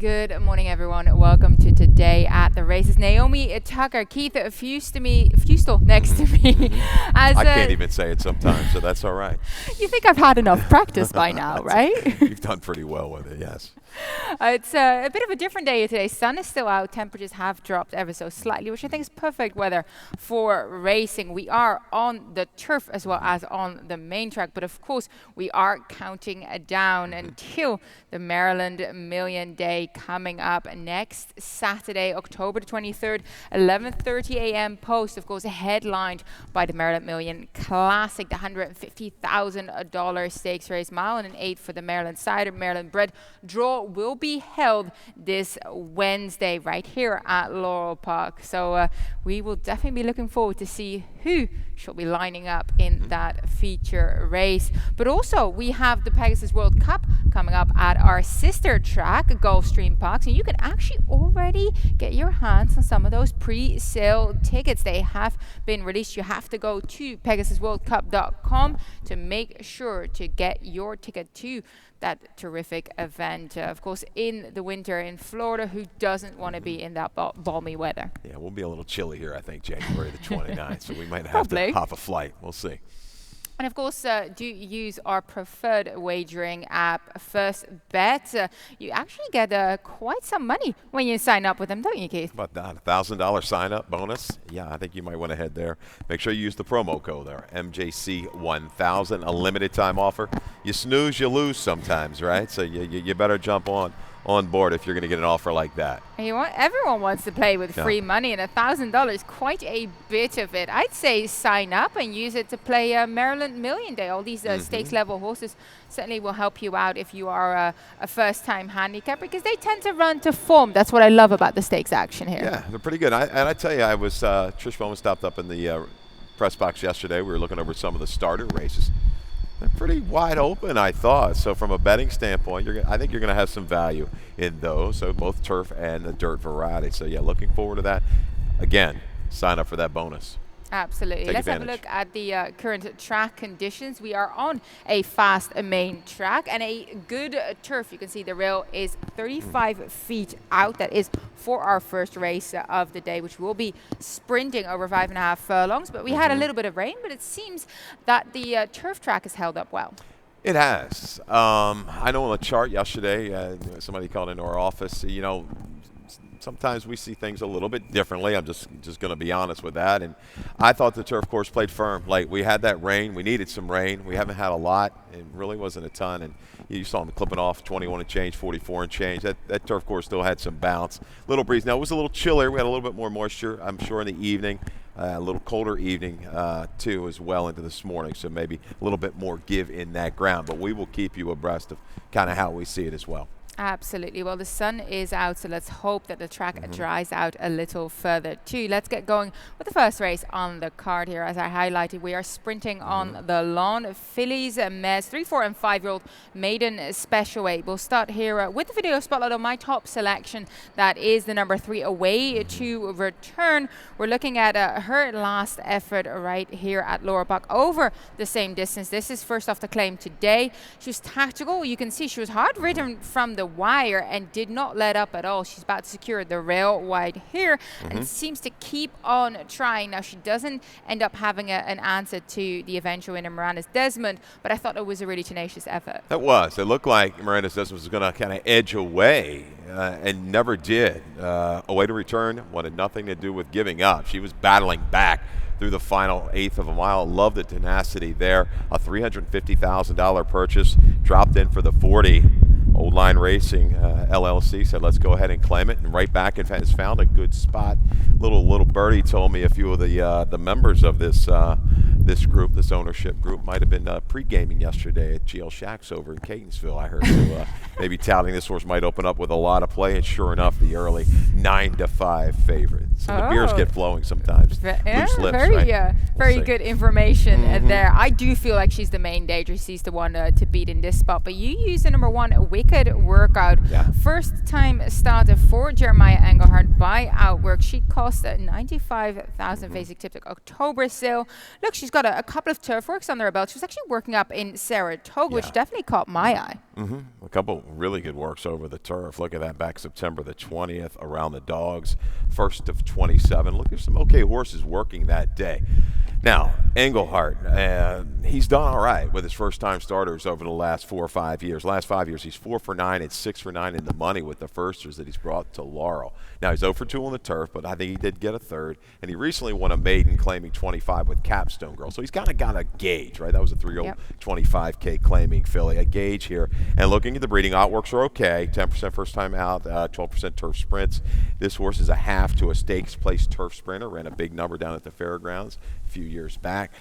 Good morning, everyone. Welcome to Today at the Races. Naomi Tucker, Keith Fustel next to me. I can't even say it sometimes, so that's all right. You think I've had enough practice by now, right? You've done pretty well with it, yes. It's a bit of a different day today. Sun is still out. Temperatures have dropped ever so slightly, which I think is perfect weather for racing. We are on the turf as well as on the main track, but of course we are counting down until the Maryland Million Day coming up next Saturday, October the 23rd, 11:30 a.m. post, of course, headlined by the Maryland Million Classic, the $150,000 stakes race, mile and an eighth for the Maryland Cider, Maryland Bred draw will be held this Wednesday right here at Laurel Park. So we will definitely be looking forward to see who shall be lining up in that feature race. But also we have the Pegasus World Cup coming up at our sister track, Gulfstream Park. So you can actually already get your hands on some of those pre-sale tickets. They have been released. You have to go to PegasusWorldCup.com to make sure to get your ticket to that terrific event. Of course, in the winter in Florida, who doesn't want to be in that balmy weather? Yeah, we'll be a little chilly here, I think, January the 29th, so we might have to hop a flight. We'll see. And of course, do use our preferred wagering app, First Bet. You actually get quite some money when you sign up with them, don't you, Keith? About that $1,000 sign-up bonus. Yeah, I think you might want to head there. Make sure you use the promo code there, MJC1000, a limited time offer. You snooze, you lose sometimes, right? So you better jump on board if you're going to get an offer like that. Everyone wants to play with free money, and $1,000, quite a bit of it. I'd say sign up and use it to play Maryland Million Day. All these stakes level horses certainly will help you out if you are a first-time handicapper, because they tend to run to form. That's what I love about the stakes action here. Yeah, they're pretty good. And I tell you, I was Trish Bowman stopped up in the press box yesterday. We were looking over some of the starter races. They're pretty wide open, I thought. So from a betting standpoint, I think you're going to have some value in those. So both turf and the dirt variety. So yeah, looking forward to that. Again, sign up for that bonus. Absolutely. Let's have a look at the current track conditions. We are on a fast main track and a good turf. You can see the rail is 35 feet out. That is for our first race of the day, which will be sprinting over 5.5 furlongs. But we had a little bit of rain, but it seems that the turf track has held up well. It has. I know on the chart yesterday, somebody called into our office, sometimes we see things a little bit differently. I'm just going to be honest with that. And I thought the turf course played firm. Like, we had that rain. We needed some rain. We haven't had a lot. It really wasn't a ton. And you saw them clipping off 21 and change, 44 and change. That turf course still had some bounce. Little breeze. Now, it was a little chillier. We had a little bit more moisture, I'm sure, in the evening. A little colder evening, too, as well into this morning. So maybe a little bit more give in that ground. But we will keep you abreast of kind of how we see it as well. Absolutely. Well, the sun is out, so let's hope that the track dries out a little further too. Let's get going with the first race on the card here. As I highlighted, we are sprinting on the lawn. Fillies, mares, 3, 4, and 5-year-old maiden special weight. We'll start here with the video spotlight on my top selection. That is the number 3, Away to Return. We're looking at her last effort right here at Laurel Park over the same distance. This is first off the claim today. She was tactical. You can see she was hard ridden from the wire and did not let up at all. She's about to secure the rail wide here and seems to keep on trying. Now, she doesn't end up having an answer to the eventual winner, Miranda's Desmond, but I thought it was a really tenacious effort. It was. It looked like Miranda's Desmond was going to kind of edge away and never did. Away to Return wanted nothing to do with giving up. She was battling back through the final eighth of a mile. Love the tenacity there. A $350,000 purchase dropped in for the 40. Old Line Racing LLC said, let's go ahead and claim it, and right back and has found a good spot. Little birdie told me a few of the members of this group, this ownership group, might have been pre-gaming yesterday at GL Shacks over in Catonsville, I heard. So maybe touting this horse might open up with a lot of play, and sure enough, the early 9-5 favorite. So the beers get flowing sometimes. Loose lips, very good information there. I do feel like she's the main danger. She's the one to beat in this spot. But you use the number 1, Wicked Workout. First time starter for Jeremiah Engelhardt by Outwork. She cost $95,000 basic tip October sale. Look, she's got a couple of turf works under her belt. She was actually working up in Saratoga, which definitely caught my eye. Well, couple really good works over the turf. Look at that, back September the 20th, around the dogs, first of 27. Look, there's some okay horses working that day. Now, Engelhart, he's done all right with his first-time starters over the last 4 or 5 years. Last 5 years, he's 4 for 9 and 6 for 9 in the money with the firsters that he's brought to Laurel. Now, he's 0 for 2 on the turf, but I think he did get a third. And he recently won a maiden claiming 25 with Capstone Girl. So he's kind of got a gauge, right? That was a 3-year-old 25K claiming filly, a gauge here. And looking at the breeding, outworks are okay. 10% first time out, 12% turf sprints. This horse is a half to a stakes place turf sprinter. Ran a big number down at the fairgrounds a few years back.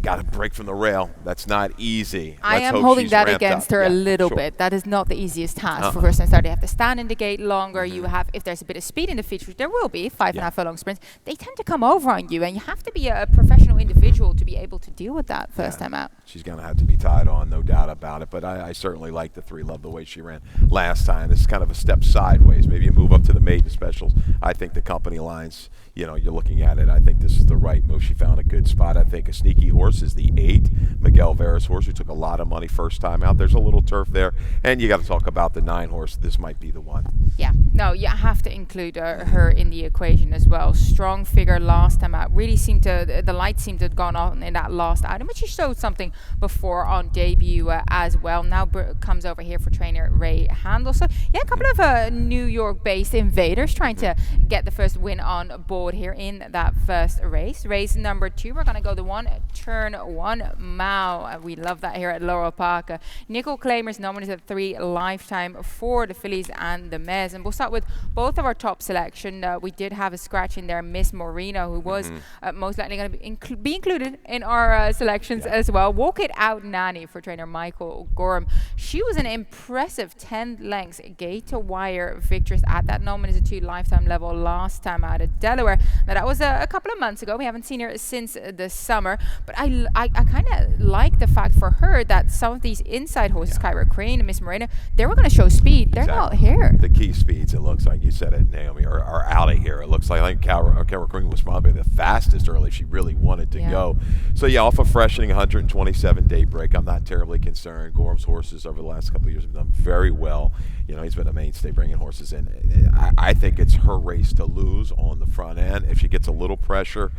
Got to break from the rail. That's not easy. I am holding that against her a little bit. That is not the easiest task for first time starter. You have to stand in the gate longer. You have, if there's a bit of speed in the feature, there will be 5.5 furlong sprints. They tend to come over on you, and you have to be a professional individual to be able to deal with that first time out. She's going to have to be tied on, no doubt about it. But I certainly like the 3. Love the way she ran last time. This is kind of a step sideways. Maybe you move up to the maiden specials. I think the company lines, you're looking at it. I think this is the right move. She found a good spot. I think a sneaky horse is the 8, Miguel Vera's horse, who took a lot of money first time out. There's a little turf there. And you got to talk about the 9 horse. This might be the one. Yeah, no, you have to include her in the equation as well. Strong figure last time out. Really seemed to, the light seemed to have gone on in that last item, but she showed something before on debut as well. Now comes over here for trainer Ray Handel. So yeah, a couple of New York-based invaders trying to get the first win on board here in that first race. Race number 2, we're going to go the 1 turn 1 mile. We love that here at Laurel Park. Nickel Claimers nominated 3 lifetime for the fillies and the mares. And we'll start with both of our top selection. We did have a scratch in there, Miss Moreno, who was most likely going to be included in our selections as well. Walk It Out Nanny for trainer Michael Gorham. She was an impressive 10 lengths gate to wire victors at that nominated 2 lifetime level last time out of Delaware. Now that was a couple of months ago. We haven't seen her since the summer, but I kind of like the fact for her that some of these inside horses, Kyra Crane and Miss Moreno, they were going to show speed. They're not here. The key speeds, it looks like, you said it, Naomi, are out of here. It looks like, I think Kyra Crane was probably the fastest early. She really wanted to go. So yeah, off a freshening 127-day break, I'm not terribly concerned. Gorham's horses over the last couple of years have done very well. He's been a mainstay bringing horses in. I think it's her race to lose on the front end. If she gets a little pressure,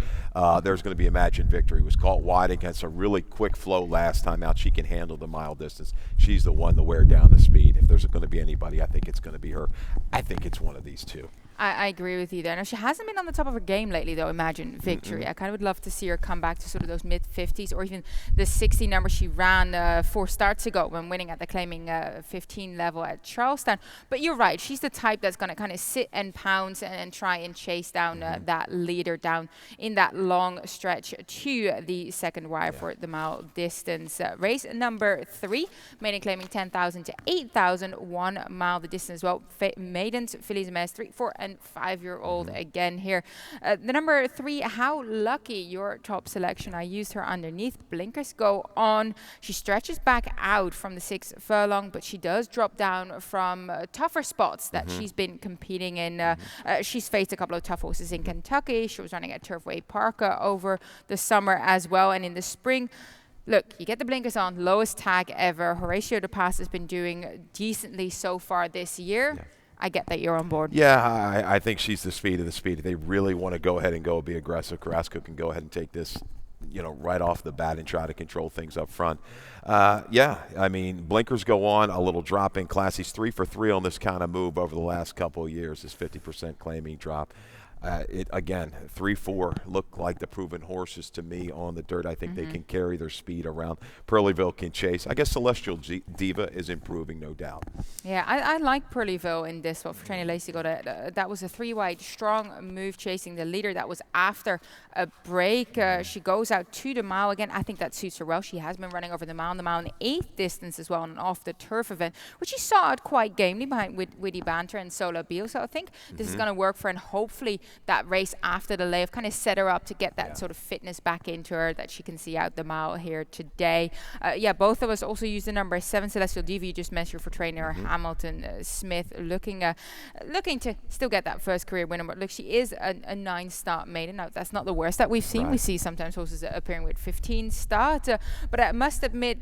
there's going to be Imagine Victory. Was caught wide against a really quick flow last time out. She can handle the mile distance. She's the one to wear down the speed. If there's going to be anybody, I think it's going to be her. I think it's one of these 2. I agree with you there. Now, she hasn't been on the top of her game lately, though, Imagine Victory. I kind of would love to see her come back to sort of those mid-50s or even the 60 number she ran 4 starts ago when winning at the claiming 15 level at Charlestown. But you're right. She's the type that's going to kind of sit and pounce and try and chase down that leader down in that long stretch to the second wire for the mile distance. Race number 3, maiden claiming 10,000 to 8,000, 1 mile the distance as well. Maidens, fillies, mares, 3, 4, and 5-year-old again here. The number 3, How Lucky, your top selection. I used her underneath. Blinkers go on. She stretches back out from the 6 furlong, but she does drop down from tougher spots that she's been competing in. She's faced a couple of tough horses in Kentucky. She was running at Turfway Park over the summer as well, and in the spring. Look, you get the blinkers on, lowest tag ever. Horatio De Pass has been doing decently so far this year. I get that you're on board. Yeah, I think she's the speed of the speed. If they really want to go ahead and be aggressive, Carrasco can go ahead and take this, right off the bat and try to control things up front. I mean, blinkers go on, a little drop in class. He's 3 for 3 on this kind of move over the last couple of years. His 50% claiming drop. Again, 3-4 look like the proven horses to me on the dirt. I think they can carry their speed around. Pearlyville can chase. I guess Celestial Diva is improving, no doubt. Yeah, I like Pearlyville in this one for trainer Lacey. That was a 3-wide strong move chasing the leader. That was after a break. She goes out to the mile again. I think that suits her well. She has been running over the mile in 8th distance as well, and off the turf event, which she saw it quite gamely behind with Witty Banter and Sola Beal. So I think this is going to work for her, and hopefully that race after the layoff kind of set her up to get that sort of fitness back into her that she can see out the mile here today. Both of us also use the number 7 Celestial Diva you just mentioned for trainer Hamilton Smith, looking to still get that first career winner. But look, she is a 9-star maiden. Now, that's not the worst that we've seen. We see sometimes horses appearing with 15 starts, but I must admit,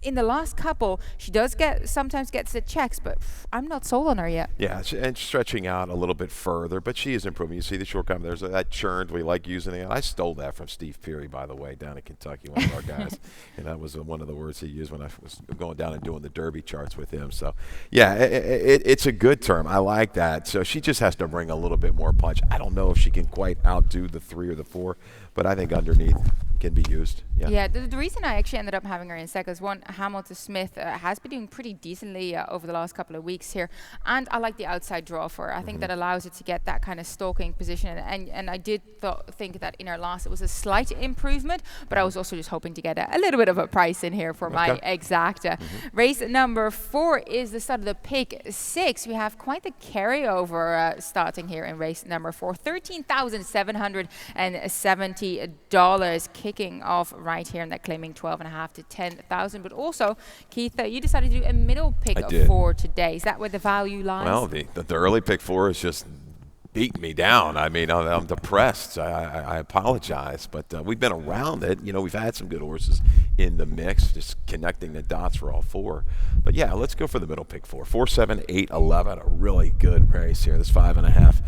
in the last couple, she does sometimes gets the checks, but I'm not sold on her yet. Yeah, and stretching out a little bit further, but she is improving. You see the shortcom. There's that churned. We like using it. I stole that from Steve Peary, by the way, down in Kentucky, one of our guys, and that was one of the words he used when I was going down and doing the Derby charts with him. So, yeah, it's a good term. I like that. So she just has to bring a little bit more punch. I don't know if she can quite outdo the 3 or the 4, but I think underneath can be used. Yeah, the reason I actually ended up having her in second is one, Hamilton Smith has been doing pretty decently over the last couple of weeks here, and I like the outside draw for her. I think that allows her to get that kind of stalking position, and I did think that in her last it was a slight improvement, but I was also just hoping to get a little bit of a price in here for my exacta. Race number 4 is the start of the pick 6. We have quite the carryover starting here in race number 4. $13,770 kicking off right here, and that claiming 12.5 to 10,000. But also, Keith, you decided to do a middle pick of 4 today. Is that where the value lies? Well, the early pick 4 is just beating me down. I mean, I'm depressed. I apologize, but we've been around it. You know, we've had some good horses in the mix, just connecting the dots for all 4. But yeah, let's go for the middle pick 4. 4, 7, 8, 11. A really good race here. This 5.5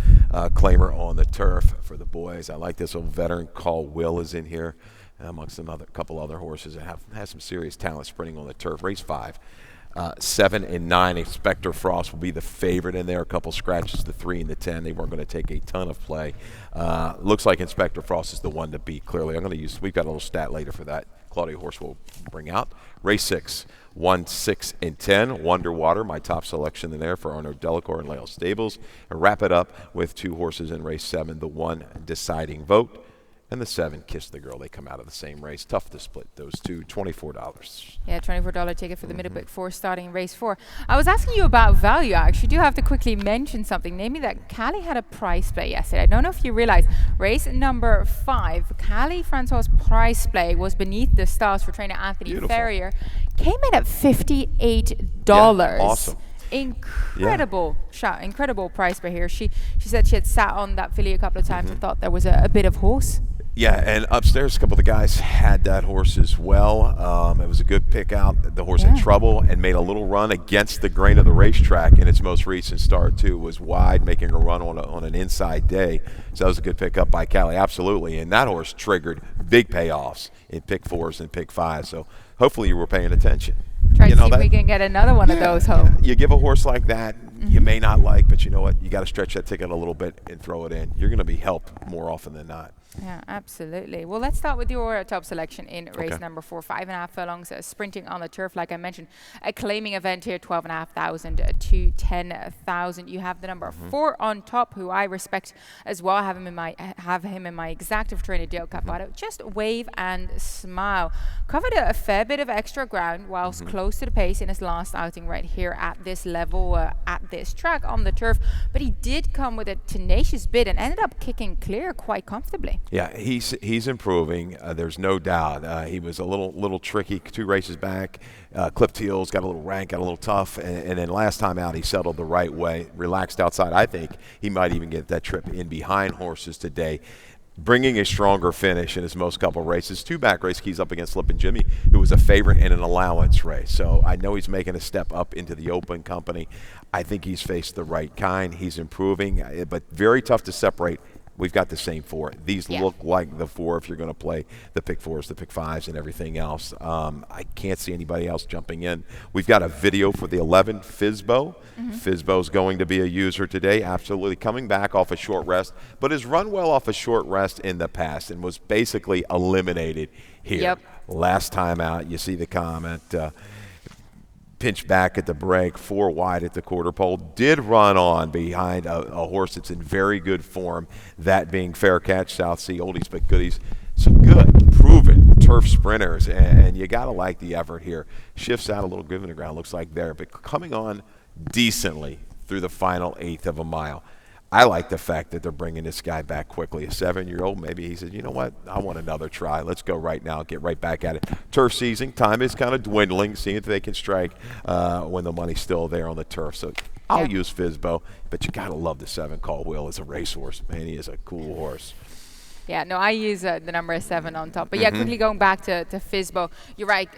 claimer on the turf for the boys. I like this old veteran Call Will is in here, amongst another couple other horses that have some serious talent sprinting on the turf. Race 5. 7 and 9, Inspector Frost will be the favorite in there. A couple scratches, the 3 and the 10. They weren't going to take a ton of play. Looks like Inspector Frost is the one to beat, clearly. We've got a little stat later for that. Claudia Horse will bring out. Race 6, 1, 6, and 10. Wonderwater, my top selection in there for Arno Delacour and Lael Stables. And wrap it up with 2 horses in race 7, the 1 Deciding Vote, and the 7 Kiss the Girl. They come out of the same race. Tough to split those two. $24. Yeah, $24 ticket for the middle pick 4 starting in race 4. I was asking you about value. I actually do have to quickly mention something, namely that Callie had a price play yesterday. I don't know if you realize, race number 5, Callie Francois' price play was beneath the stars for trainer Anthony Ferrier. Came in at $58. Yeah, awesome. Incredible shot, incredible price play here. She said she had sat on that filly a couple of times and thought there was a bit of horse. Yeah, and upstairs, a couple of the guys had that horse as well. It was a good pick out. The horse had trouble and made a little run against the grain of the racetrack in its most recent start, too. It was wide, making a run on an inside day. So that was a good pick up by Callie, absolutely. And that horse triggered big payoffs in pick 4s and pick 5s. So hopefully you were paying attention. Try to see if we can get another one of those home. You give a horse like that, you may not like, but you know what? You got to stretch that ticket a little bit and throw it in. You're going to be helped more often than not. Yeah, absolutely. Well, let's start with your top selection in race number 4. 5.5 furlongs, sprinting on the turf, like I mentioned. A claiming event here, 12,500 to 10,000. You have the number 4 on top, who I respect as well. I have him in my exactive trainer, Dale Capato. Just wave and smile. Covered a fair bit of extra ground whilst close to the pace in his last outing right here at this level, at this track on the turf. But he did come with a tenacious bid and ended up kicking clear quite comfortably. Yeah, he's improving. There's no doubt. He was a little tricky 2 races back. Clipped heels, got a little rank, got a little tough, and then last time out he settled the right way, relaxed outside. I think he might even get that trip in behind horses today, bringing a stronger finish in his most couple races. 2 back race keys up against Slippin' Jimmy, who was a favorite in an allowance race. So I know he's making a step up into the open company. I think he's faced the right kind. He's improving, but very tough to separate. We've got the same 4. These look like the 4 if you're going to play the pick 4s, the pick 5s, and everything else. I can't see anybody else jumping in. We've got a video for the 11, Fizbo. Fizbo's going to be a user today, absolutely coming back off a short rest, but has run well off a short rest in the past and was basically eliminated here. Last time out, you see the comment. Pinch back at the break, 4 wide at the quarter pole. Did run on behind a horse that's in very good form, that being Fair Catch, South Sea, oldies but goodies. Some good, proven turf sprinters, and you got to like the effort here. Shifts out a little, given the ground, looks like there, but coming on decently through the final 1/8 of a mile. I like the fact that they're bringing this guy back quickly. A 7-year-old, maybe he said, you know what, I want another try. Let's go right now, get right back at it. Turf season, time is kind of dwindling, seeing if they can strike when the money's still there on the turf. So I'll use Fizbo, but you got to love the 7 Call Will as a racehorse. Man, he is a cool horse. Yeah, no, I use the number 7 on top. But yeah, quickly going back to Fizbo, you're right.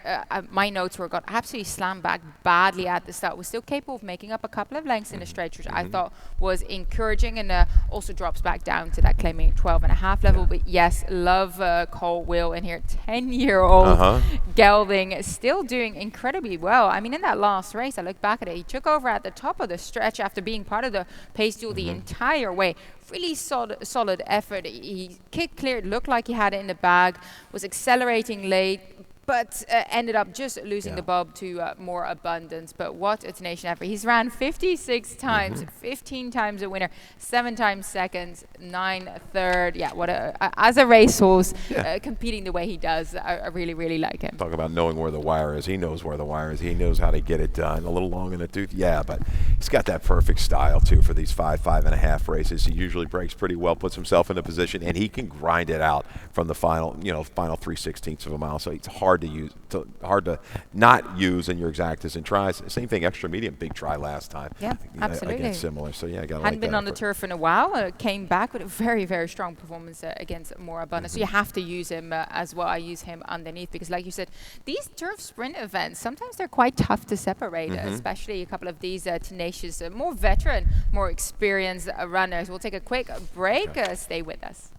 My notes were got absolutely slammed back badly at the start. Was still capable of making up a couple of lengths in the stretch, which I thought was encouraging, and also drops back down to that claiming 12.5 level. But yes, love Cole Will in here. 10-year-old gelding, still doing incredibly well. I mean, in that last race, I look back at it, he took over at the top of the stretch after being part of the pace duel the entire way. Really solid effort. He kicked clear. It looked like he had it in the bag. Was accelerating late, but ended up just losing the bob to more abundance. But what a tenacious effort. He's ran 56 times, 15 times a winner, 7 times seconds, 9 third. Yeah, what as a racehorse, competing the way he does, I really, really like him. Talk about knowing where the wire is. He knows where the wire is. He knows how to get it done. A little long in the tooth, yeah, but he's got that perfect style, too, for these 5.5 races. He usually breaks pretty well, puts himself in a position, and he can grind it out from the final 3/16 of a mile. So it's hard to not use in your exactas and tries. Same thing, extra medium, big try last time. Yeah, absolutely. Against similar. So yeah, I got. Hadn't been on the turf in a while. Came back with a very, very strong performance against more abundance. So you have to use him as well. I use him underneath because, like you said, these turf sprint events sometimes they're quite tough to separate, especially a couple of these tenacious, more veteran, more experienced runners. We'll take a quick break. Stay with us.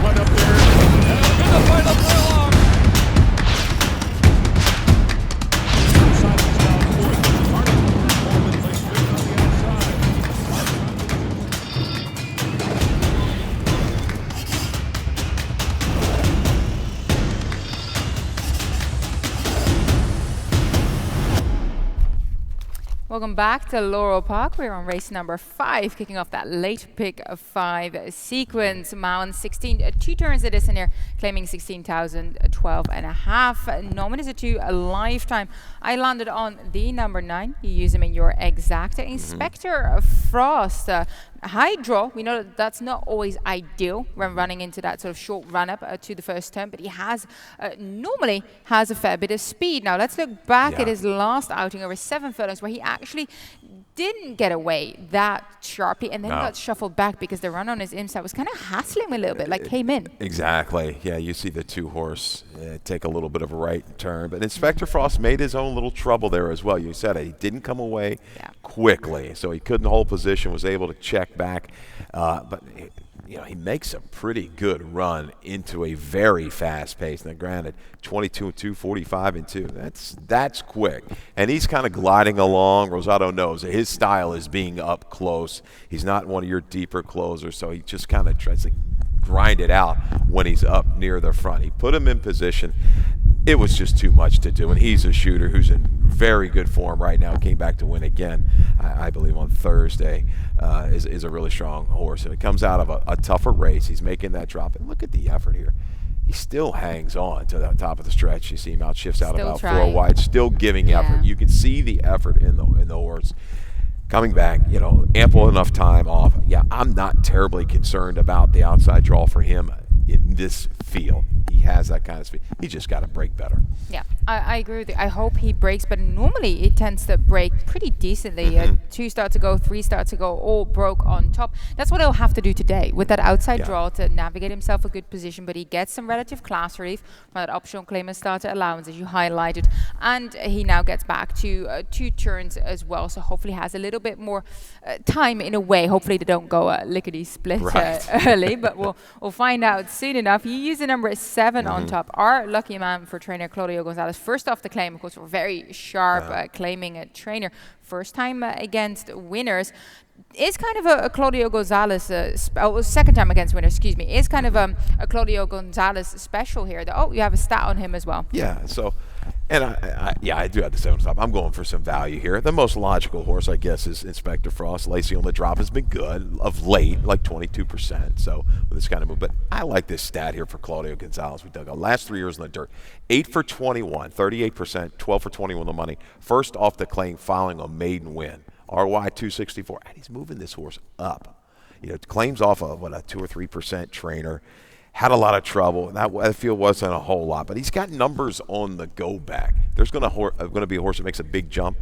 Right up there, and in the final furlong. Silence down fourth. Hardy Coleman placed fifth on the outside. Welcome back to Laurel Park. We're on race number 5, kicking off that late pick of 5 sequence. Mount 16, 2 turns it is in here, claiming 16,012.5. Nomin is a 2, a lifetime. I landed on the number 9. You use him in your exacta. Inspector Frost. High draw. We know that that's not always ideal when running into that sort of short run up to the first turn, but he has normally has a fair bit of speed. Now let's look back at his last outing over 7 furlongs where he actually didn't get away that sharply and then got shuffled back because the run on his inside was kind of hassling him a little bit, like came in. Exactly. Yeah, you see the 2-horse take a little bit of a right turn, but Inspector Frost made his own little trouble there as well. You said it. He didn't come away quickly, so he couldn't hold position, was able to check back, but he makes a pretty good run into a very fast pace. Now, granted, 22-2, 45-2. That's quick, and he's kind of gliding along. Rosado knows that his style is being up close. He's not one of your deeper closers, so he just kind of tries to grind it out when he's up near the front. He put him in position. It was just too much to do, and he's a shooter who's in very good form right now. Came back to win again, I believe, on Thursday. Is a really strong horse. And it comes out of a tougher race. He's making that drop. And look at the effort here. He still hangs on to the top of the stretch. You see him shifts out Still about trying. 4 wide, still giving effort. You can see the effort in the horse. Coming back, ample enough time off. Yeah, I'm not terribly concerned about the outside draw for him in this field. He has that kind of speed. He just got to break better. Yeah, I agree with you. I hope he breaks, but normally it tends to break pretty decently. 2 starts to go, 3 starts to go, all broke on top. That's what he'll have to do today with that outside draw to navigate himself a good position, but he gets some relative class relief from that optional claim and starter allowance, as you highlighted, and he now gets back to 2 turns as well, so hopefully has a little bit more time in a way. Hopefully they don't go lickety-split early, but we'll find out soon enough. You use the number 7 on top. Our lucky man for trainer Claudio Gonzalez. First off the claim, of course, we're very sharp claiming a trainer. First time against winners. Is kind of a Claudio Gonzalez, second time against winners, excuse me, is kind of a Claudio Gonzalez special here. You have a stat on him as well. Yeah, so, and I do have the 7 on top. I'm going for some value here. The most logical horse, I guess, is Inspector Frost. Lacey on the drop has been good of late, like 22%, so with this kind of move. But I like this stat here for Claudio Gonzalez. We dug out last 3 years in the dirt. 8 for 21, 38%, 12 for 21 the money. First off the claim following a maiden win. RY 264, and he's moving this horse up. Claims off of a 2 or 3% trainer. Had a lot of trouble. That field wasn't a whole lot, but he's got numbers on the go back. There's going to be a horse that makes a big jump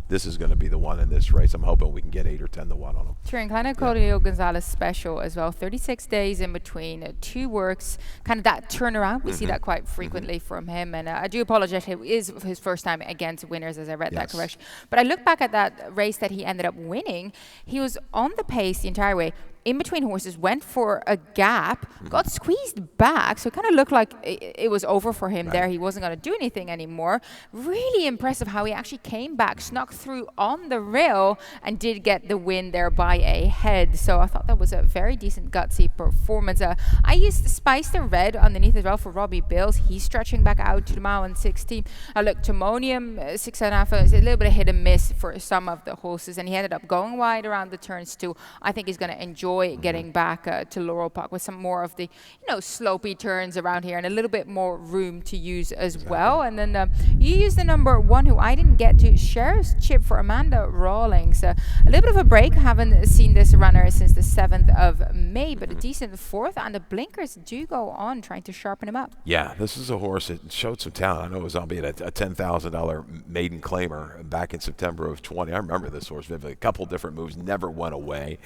this is going to be the one in this race. I'm hoping we can get 8 or 10 to 1 on him. Sure, and kind of Claudio Gonzalez special as well. 36 days in between two works, kind of that turnaround. We see that quite frequently from him. And I do apologize, it is his first time against winners, as I read that correction. But I look back at that race that he ended up winning. He was on the pace the entire way. In between horses, went for a gap, got squeezed back, so it kind of looked like it was over for him there. He wasn't going to do anything anymore. Really impressive how he actually came back, snuck through on the rail, and did get the win there by a head. So I thought that was a very decent, gutsy performance. I used Spice the Red underneath as well for Robbie Bills. He's stretching back out to the mile and 16. Look, Timonium, 6.5, is a little bit of hit and miss for some of the horses, and he ended up going wide around the turns too. I think he's going to enjoy getting back to Laurel Park with some more of the slopey turns around here and a little bit more room to use as well. And then you use the number 1, who I didn't get to, Sheriff's Chip for Amanda Rawlings. A little bit of a break. Haven't seen this runner since the 7th of May, but a decent fourth, and the blinkers do go on trying to sharpen him up. Yeah, this is a horse that showed some talent. I know it was albeit a $10,000 maiden claimer back in September of 20. I remember this horse vividly. A couple different moves, never went away.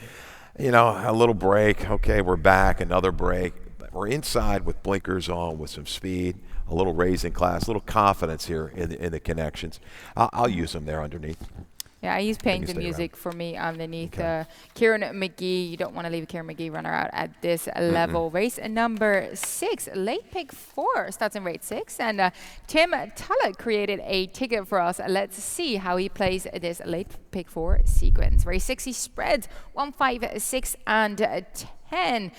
A little break. Okay, we're back. Another break. But we're inside with blinkers on, with some speed, a little raising class, a little confidence here in the connections. I'll use them there underneath. Yeah, I use Paying the Music for me underneath. Kieran McGee, you don't want to leave a Kieran McGee runner out at this level. Race number 6, late pick 4, starts in race 6. And Tim Tullett created a ticket for us. Let's see how he plays this late pick 4 sequence. Race 6, he spreads 1, 5, 6, and 10.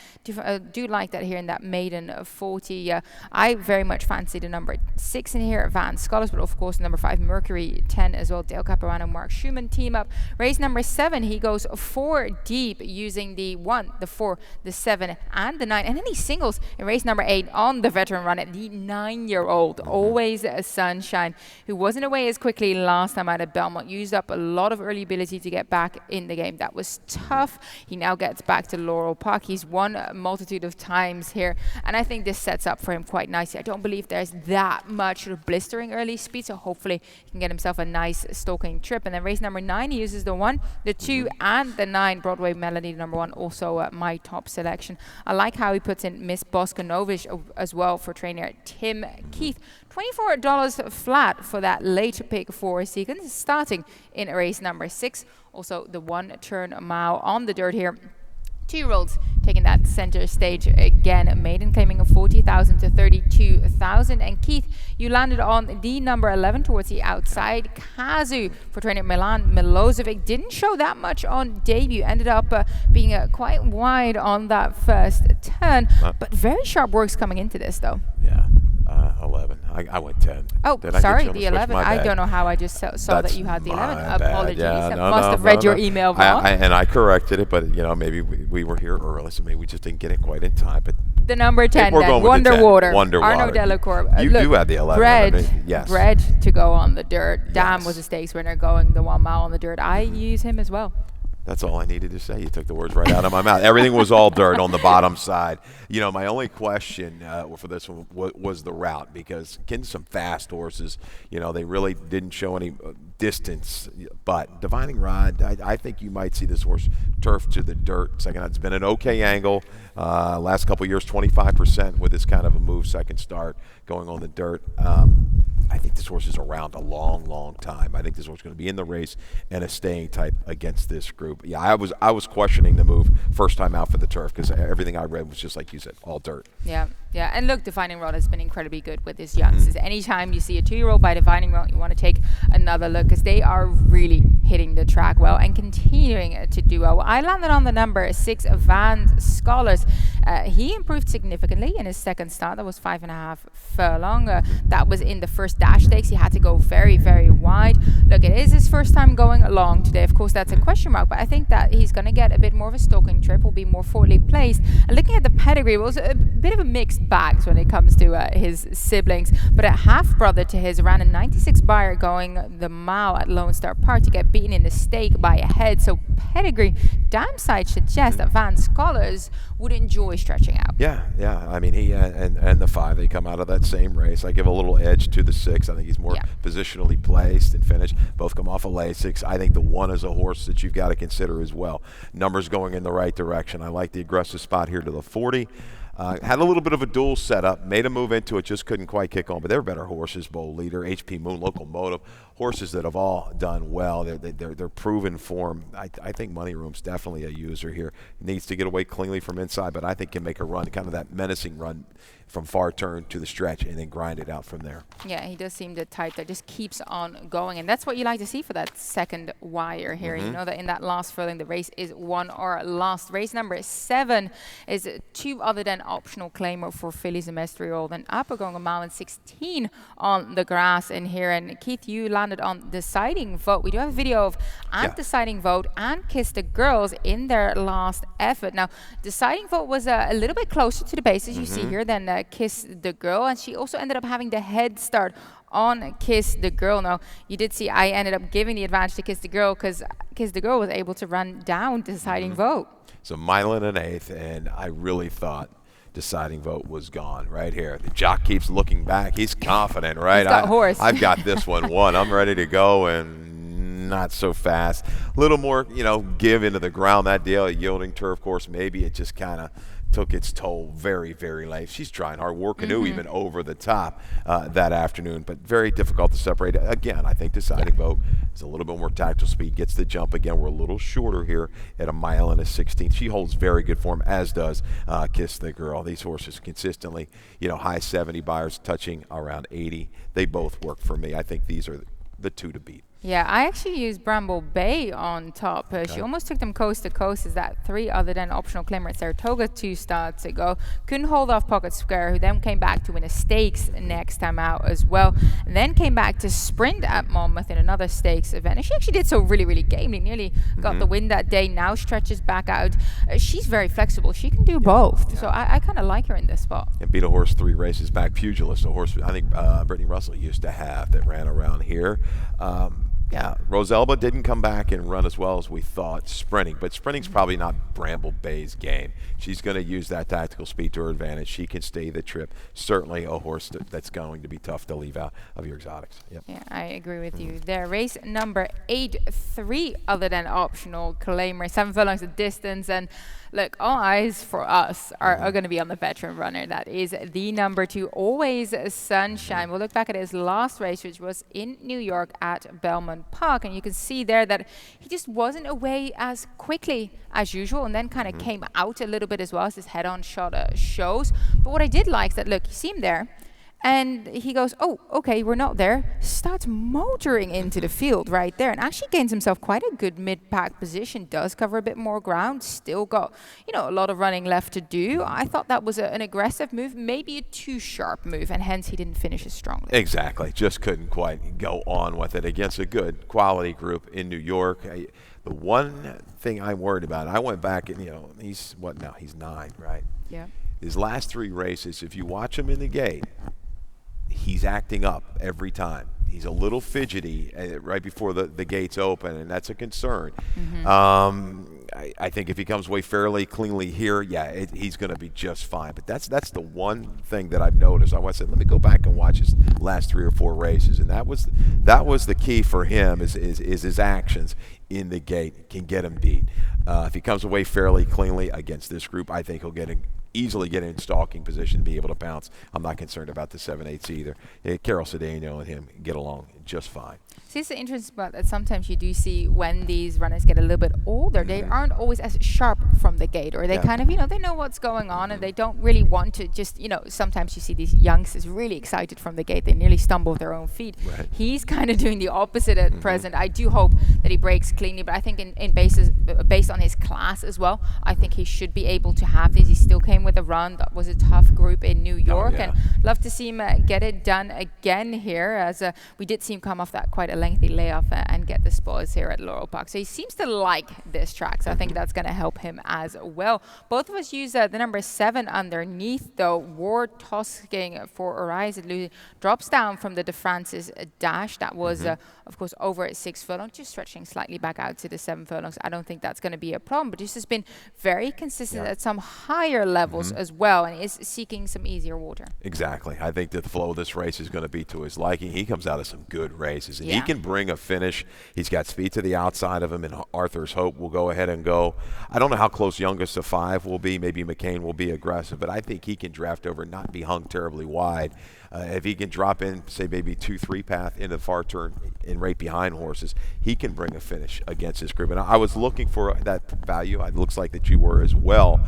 Do like that here in that maiden 40. I very much fancy the number 6 in here, Van Scholars, but of course number 5, Mercury 10 as well. Dale Capuano, Mark Schumann team up. Race number 7, he goes 4 deep using the 1, the 4, the 7, and the 9. And then he singles in race number 8 on the veteran run at the 9-year-old, always a Sunshine, who wasn't away as quickly last time out at Belmont. Used up a lot of early ability to get back in the game. That was tough. He now gets back to Laurel Park. He's won a multitude of times here, and I think this sets up for him quite nicely. I don't believe there's that much sort of blistering early speed, so hopefully he can get himself a nice stalking trip. And then race number 9, he uses the 1, the 2, and the 9, Broadway Melody, number 1, also my top selection. I like how he puts in Miss Boskonovich as well for trainer Tim Keith. $24 flat for that late pick 4 sequence, starting in race number 6. Also the 1 turn mile on the dirt here. 2-year-olds taking that center stage again. Maiden claiming a 40,000 to 32,000. And Keith, you landed on the number 11 towards the outside. Kazu for trainer Milan Milosevic. Didn't show that much on debut. Ended up being quite wide on that first turn. But very sharp works coming into this though. Yeah. 11. I went 10. Oh, sorry, the 11. I don't know how I just saw that you had the 11. Apologies. Yeah, I must have read your email wrong. And I corrected it, but maybe we were here early, so maybe we just didn't get it quite in time. But the number 10 we're then, going with Wonder the 10. Water. Wonder Arno Water. Delacour. You do have the 11. Bred, Yes. bred to go on the dirt. Dam Yes. was a stakes winner going the 1 mile on the dirt. I use him as well. That's all I needed to say. You took the words right out of my mouth. Everything was all dirt on the bottom side. My only question for this one was the route, because getting some fast horses, they really didn't show any distance. But Divining Rod, I think you might see this horse turf to the dirt. Second, it's been an okay angle. Last couple years, 25% with this kind of a move, second start, going on the dirt. I think this horse is around a long, long time. I think this horse is going to be in the race and a staying type against this group. Yeah, I was questioning the move first time out for the turf, because everything I read was just like you said, all dirt. Yeah. And look, Divining Rod has been incredibly good with his youngsters. Anytime you see a 2-year-old by Divining Rod, you want to take another look, because they are really hitting the track well and continuing to do well. I landed on the number 6, Van Scholars. He improved significantly in his second start. That was 5.5 furlong. That was in the first dash stakes. He had to go very, very wide. Look, it is his first time going along today. Of course, that's a question mark, but I think that he's going to get a bit more of a stalking trip, will be more forwardly placed. And looking at the pedigree, it was a bit of a mixed bag when it comes to his siblings. But a half brother to his ran a 96 buyer going the mile at Lone Star Park to get beaten in the stake by a head. So pedigree downside suggests that Van Scholars would enjoy stretching out. Yeah. I mean, he and the 5, they come out of that same race. I give a little edge to the 6. I think he's more positionally placed and finished. Both come off a Lasix. I think the 1 is a horse that you've got to consider as well. Numbers going in the right direction. I like the aggressive spot here to the 40. Had a little bit of a duel setup, made a move into it, just couldn't quite kick on. But they're better horses, Bowl Leader, HP Moon, Locomotive, horses that have all done well. They're proven form. I think Money Room's definitely a user here. Needs to get away cleanly from inside, but I think can make a run, kind of that menacing run from far turn to the stretch and then grind it out from there. Yeah, he does seem the type that just keeps on going, and that's what you like to see for that second wire here. You know that in that last furlong, the race is won or lost. Race number 7 is 2 other than optional claimer for Phillies and Mestriol. Then Upper going a mile and 16 on the grass in here. And Keith, you landed on deciding vote. We do have a video of deciding vote and Kiss the Girls in their last effort. Now, deciding vote was a little bit closer to the base, as you see here, than Kiss the Girl, and she also ended up having the head start on Kiss the Girl. Now, you did see I ended up giving the advantage to Kiss the Girl because Kiss the Girl was able to run down deciding vote. So mile and an eighth, and I really thought deciding vote was gone right here. The jock keeps looking back. He's confident, right? He's got horse. I've got this one won. I'm ready to go, and not so fast. A little more, give into the ground. That deal, a yielding turf course, maybe it just kind of took its toll very, very late. She's trying hard. War Canoe even over the top that afternoon, but very difficult to separate. Again, I think deciding vote is a little bit more tactical speed, gets the jump again. We're a little shorter here at a mile and a 16th. She holds very good form, as does Kiss the Girl. These horses consistently, high 70 buyers touching around 80. They both work for me. I think these are the 2 to beat. Yeah, I actually used Bramble Bay on top. She almost took them coast to coast. Is that 3 other than optional claimer at Saratoga 2 starts ago. Couldn't hold off Pocket Square, who then came back to win a stakes next time out as well. And then came back to sprint at Monmouth in another stakes event. And she actually did so really, really gamely. Nearly got the win that day. Now stretches back out. She's very flexible. She can do both. So I kind of like her in this spot. And beat a horse 3 races back, Pugilist, a horse I think Brittany Russell used to have that ran around here. Roselba didn't come back and run as well as we thought sprinting, but sprinting's probably not Bramble Bay's game. She's going to use that tactical speed to her advantage. She can stay the trip. Certainly a horse that's going to be tough to leave out of your exotics. Yep. Yeah, I agree with you there. Race number 8, 3 other than optional claimer, 7 furlongs of distance, and look, all eyes for us are going to be on the veteran runner. That is the number 2, Always Sunshine. We'll look back at his last race, which was in New York at Belmont Park, and you can see there that he just wasn't away as quickly as usual, and then kind of came out a little bit as well, as his head-on shot shows. But what I did like is that, look, you see him there, and he goes, oh, okay, we're not there. Starts motoring into the field right there and actually gains himself quite a good mid-pack position. Does cover a bit more ground. Still got, a lot of running left to do. I thought that was an aggressive move, maybe a too sharp move, and hence he didn't finish as strongly. Exactly. Just couldn't quite go on with it against a good quality group in New York. The one thing I'm worried about, I went back and, he's what now? He's 9, right? Yeah. His last 3 races, if you watch him in the gate, he's acting up every time. He's a little fidgety right before the gates open, and that's a concern. I think if he comes away fairly cleanly here, he's going to be just fine. But that's the one thing that I've noticed. I said, let me go back and watch his last 3 or 4 races, and that was the key for him is his actions in the gate can get him beat. If he comes away fairly cleanly against this group, I think he'll easily get in stalking position, be able to bounce. I'm not concerned about the 7/8s either. Carol Cedeno and him get along just fine. See, it's the interesting part that sometimes you do see when these runners get a little bit older, they aren't always as sharp from the gate, or they kind of, they know what's going on and they don't really want to just, sometimes you see these youngsters really excited from the gate. They nearly stumble with their own feet. Right. He's kind of doing the opposite at present. I do hope that he breaks cleanly, but I think based on his class as well, I think he should be able to have this. He still came with a run. That was a tough group in New York, and love to see him get it done again here, as we did see him him come off that quite a lengthy layoff and get the spoils here at Laurel Park. So he seems to like this track, so I think that's going to help him as well. Both of us use the number 7 underneath, though. Ward Tosking for Horizon drops down from the De Francis dash. That was, of course, over at 6 furlongs, just stretching slightly back out to the 7 furlongs. I don't think that's going to be a problem, but this has been very consistent at some higher levels as well, and is seeking some easier water. Exactly. I think that the flow of this race is going to be to his liking. He comes out of some good races, and he can bring a finish. He's got speed to the outside of him, and Arthur's Hope will go ahead and go. I don't know how close youngest of 5 will be. Maybe McCain will be aggressive, but I think he can draft over and not be hung terribly wide. If he can drop in, say, maybe 2-3 path into the far turn and right behind horses, he can bring a finish against his group. And I was looking for that value. It looks like that you were as well.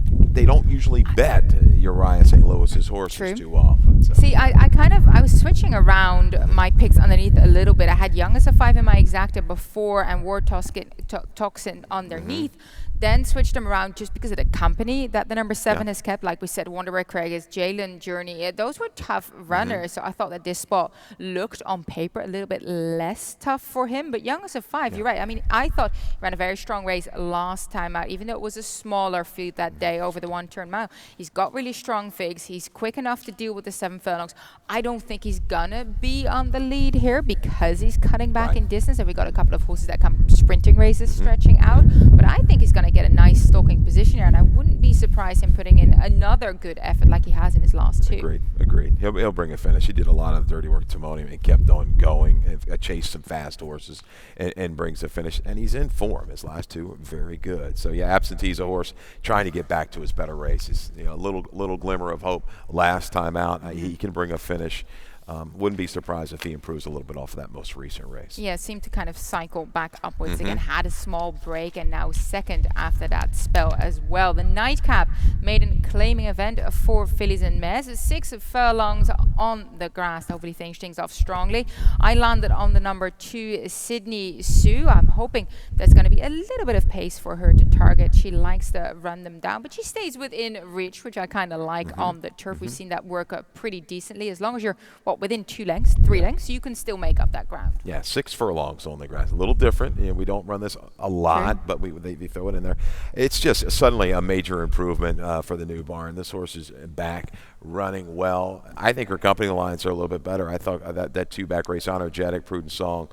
They don't usually bet Uriah St. Louis's horses too often. So. See, I was switching around my picks underneath a little bit. I had Youngest of 5 in my exacta before and Ward Toxin underneath. Then switched them around just because of the company that the number 7 has kept. Like we said, Wonder Where Craig is, Jalen Journey. Those were tough runners. So I thought that this spot looked on paper a little bit less tough for him. But Youngest of 5, you're right. I mean, I thought he ran a very strong race last time out, even though it was a smaller field that day over the 1 turn mile. He's got really strong figs. He's quick enough to deal with the 7 furlongs. I don't think he's gonna be on the lead here because he's cutting back in distance, and we got a couple of horses that come from sprinting races stretching out. But I think he's gonna get a nice stalking position here, and I wouldn't be surprised him putting in another good effort like he has in his last 2. Agreed. He'll bring a finish. He did a lot of dirty work to Timonium and kept on going, and chased some fast horses and brings a finish. And he's in form. His last 2 were very good. So yeah, Absentee's a horse trying to get back to his better races. You know, a little glimmer of hope last time out. He can bring a finish. Wouldn't be surprised if he improves a little bit off of that most recent race. Yeah, seemed to kind of cycle back upwards again, had a small break, and now second after that spell as well. The nightcap maiden claiming event for fillies and mares, 6 furlongs on the grass. Hopefully things off strongly. I landed on the number 2, Sydney Sue. I'm hoping there's going to be a little bit of pace for her to target. She likes to run them down, but she stays within reach, which I kind of like on the turf. We've seen that work pretty decently. As long as you're, within 2 lengths, 3 lengths, you can still make up that ground. Yeah, 6 furlongs on the grass. A little different. You know, we don't run this a lot, but they throw it in there. It's just suddenly a major improvement for the new barn. This horse is back running well. I think her company lines are a little bit better. I thought that 2-back race, Energetic, Prudent Song,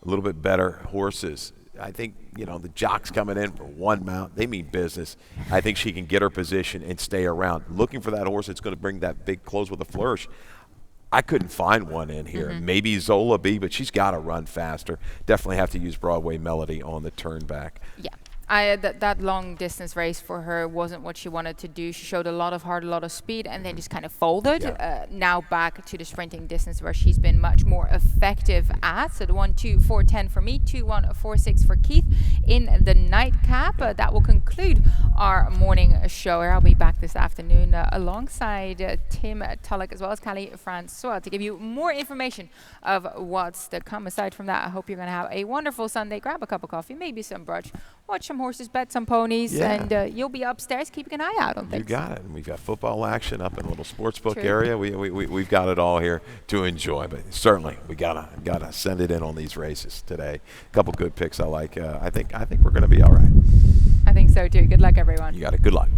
a little bit better horses. I think, you know, the jocks coming in for 1 mount, they mean business. I think she can get her position and stay around. Looking for that horse that's going to bring that big close with a flourish. I couldn't find one in here. Maybe Zola B, but she's got to run faster. Definitely have to use Broadway Melody on the turn back. Yeah. That long distance race for her wasn't what she wanted to do. She showed a lot of heart, a lot of speed, and then just kind of folded. Now back to the sprinting distance where she's been much more effective at. So the 1-2-4-10 for me, 2-1-4-6 for Keith in the nightcap. That will conclude our morning show. I'll be back this afternoon alongside Tim Tulloch as well as Callie Francois to give you more information of what's to come. Aside from that, I hope you're going to have a wonderful Sunday. Grab a cup of coffee, maybe some brunch, watch some horses, bet some ponies, and you'll be upstairs keeping an eye out on things. You got it. And we've got football action up in a little sports book area. We've got it all here to enjoy. But certainly we gotta send it in on these races today. A couple good picks I like. I think we're going to be all right. I think so too. Good luck, everyone. You got it. Good luck.